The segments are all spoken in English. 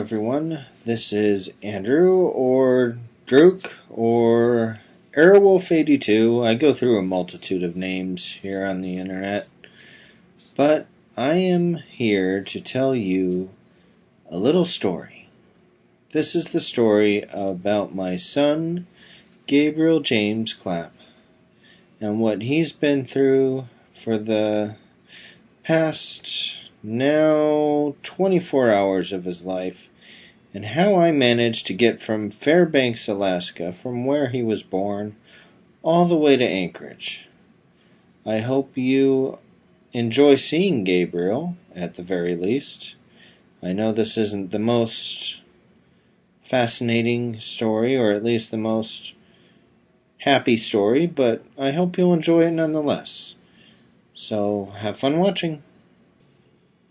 everyone. This is Andrew, or Druk, or Airwolf82. I go through a multitude of names here on the internet. But I am here to tell you a little story. This is the story about my son, Gabriel James Clapp, and what he's been through for the past now 24 hours of his life, and how I managed to get from Fairbanks, Alaska, from where he was born, all the way to Anchorage. I hope you enjoy seeing Gabriel, at the very least. I know this isn't the most fascinating story, or at least the most happy story, but I hope you'll enjoy it nonetheless. So, have fun watching.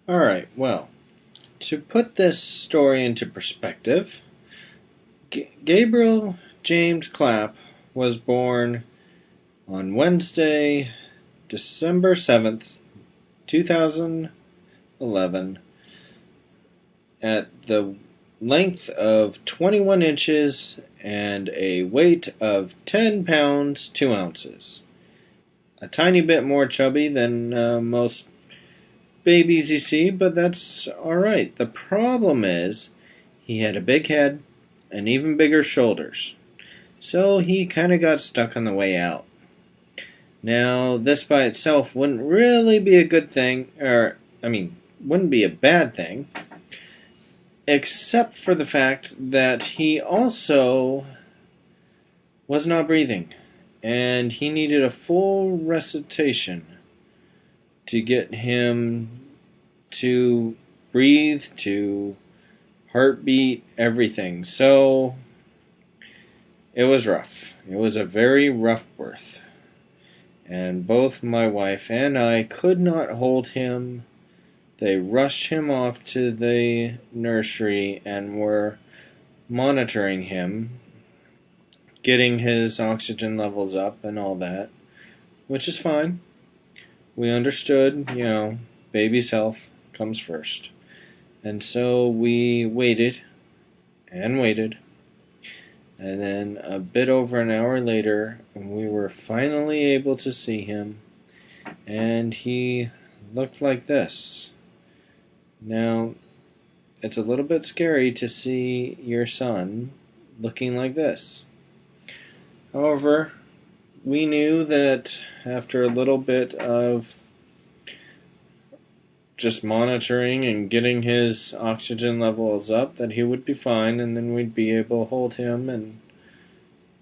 Alright, well, to put this story into perspective, Gabriel James Clapp was born on Wednesday, December 7th, 2011, at the length of 21 inches and a weight of 10 pounds, 2 ounces. A tiny bit more chubby than most babies you see, but that's alright. The problem is, he had a big head and even bigger shoulders, so he kind of got stuck on the way out. Now, this by itself wouldn't really be a good thing, wouldn't be a bad thing, except for the fact that he also was not breathing, and he needed a full resuscitation to get him to breathe, to heartbeat, everything. So, it was rough. It was a very rough birth. And both my wife and I could not hold him. They rushed him off to the nursery and were monitoring him, getting his oxygen levels up and all that, which is fine. We understood, baby's health comes first. And so we waited and waited. And then a bit over an hour later, we were finally able to see him. And he looked like this. Now, it's a little bit scary to see your son looking like this. However, we knew that after a little bit of just monitoring and getting his oxygen levels up, that he would be fine, and then we'd be able to hold him and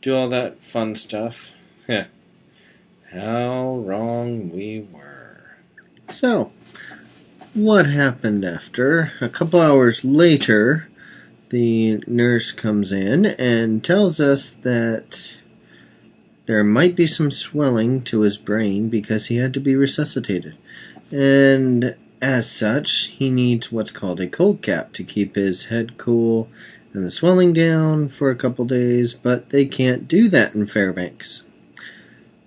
do all that fun stuff. How wrong we were. So, what happened after? A couple hours later, the nurse comes in and tells us that there might be some swelling to his brain because he had to be resuscitated. And as such, he needs what's called a cold cap to keep his head cool and the swelling down for a couple days, but they can't do that in Fairbanks.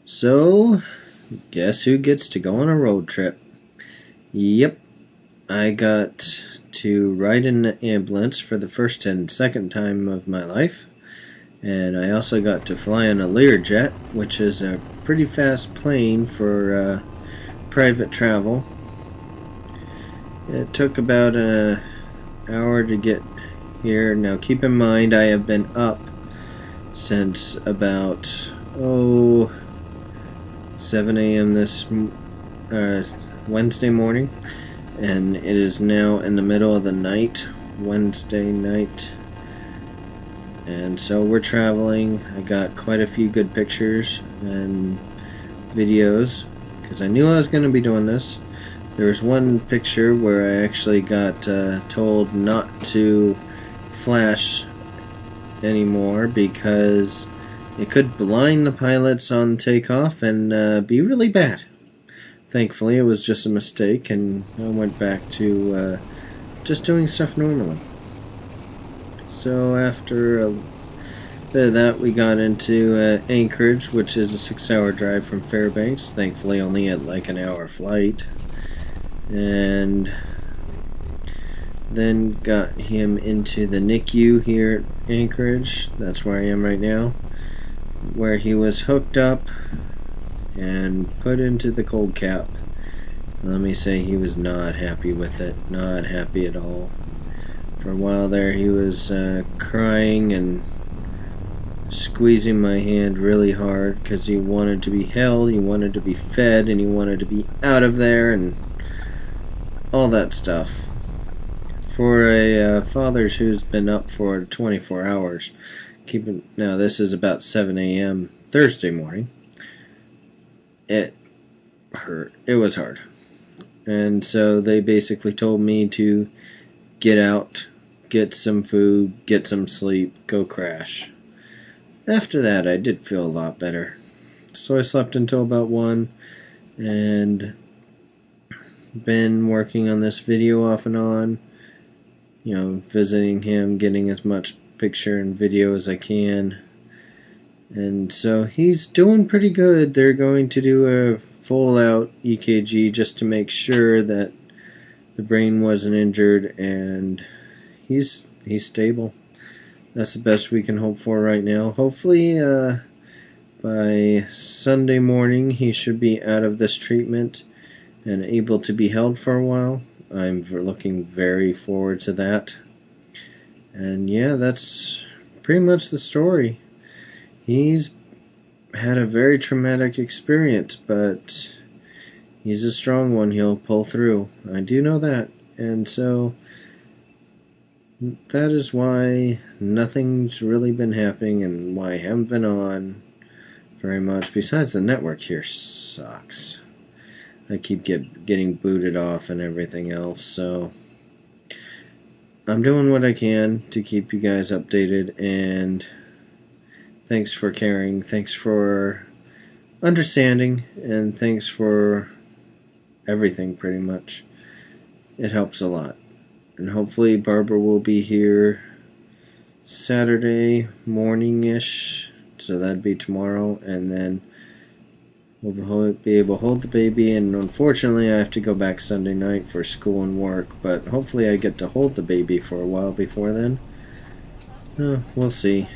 So, guess who gets to go on a road trip? Yep, I got to ride in the ambulance for the first and second time of my life. And I also got to fly on a Learjet, which is a pretty fast plane for private travel. It took about an hour to get here. Now keep in mind I have been up since about 7 a.m. this Wednesday morning. And it is now in the middle of the night, Wednesday night. And so we're traveling. I got quite a few good pictures and videos because I knew I was going to be doing this. There was one picture where I actually got told not to flash anymore because it could blind the pilots on takeoff and be really bad. Thankfully, it was just a mistake, and I went back to just doing stuff normally. So after a bit of that, we got into Anchorage, which is a 6-hour drive from Fairbanks. Thankfully, only at like an hour flight. And then got him into the NICU here at Anchorage. That's where I am right now, where he was hooked up and put into the cold cap. Let me say, he was not happy with it. Not happy at all. For a while there, he was crying and squeezing my hand really hard because he wanted to be held, he wanted to be fed, and he wanted to be out of there and all that stuff. For a father who's been up for 24 hours, now this is about 7 a.m. Thursday morning, it hurt. It was hard. And so they basically told me to get out, get some food, get some sleep, go crash. After that, I did feel a lot better. So I slept until about 1 and been working on this video off and on. You know, visiting him, getting as much picture and video as I can. And so he's doing pretty good. They're going to do a full out EKG just to make sure that the brain wasn't injured, and he's stable. That's the best we can hope for right now. Hopefully by Sunday morning he should be out of this treatment and able to be held for a while. I'm looking very forward to that. And yeah, that's pretty much the story. He's had a very traumatic experience, but he's a strong one. He'll pull through. I do know that. And so that is why nothing's really been happening and why I haven't been on very much. Besides, the network here sucks. I keep getting booted off and everything else. So I'm doing what I can to keep you guys updated, and thanks for caring, thanks for understanding, and thanks for everything pretty much. It helps a lot. And hopefully Barbara will be here Saturday morning-ish, so that'd be tomorrow, and then we'll be able to hold the baby. And unfortunately I have to go back Sunday night for school and work, but hopefully I get to hold the baby for a while before then. We'll see.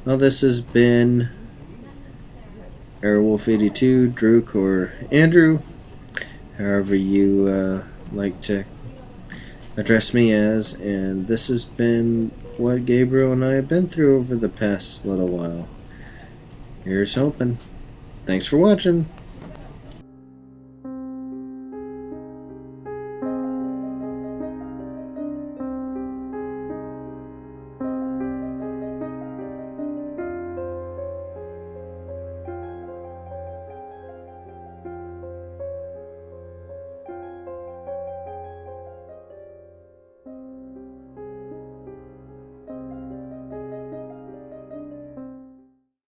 Well, this has been Airwolf82, Druk, or Andrew, however you like to address me as, and this has been what Gabriel and I have been through over the past little while. Here's hoping. Thanks for watching.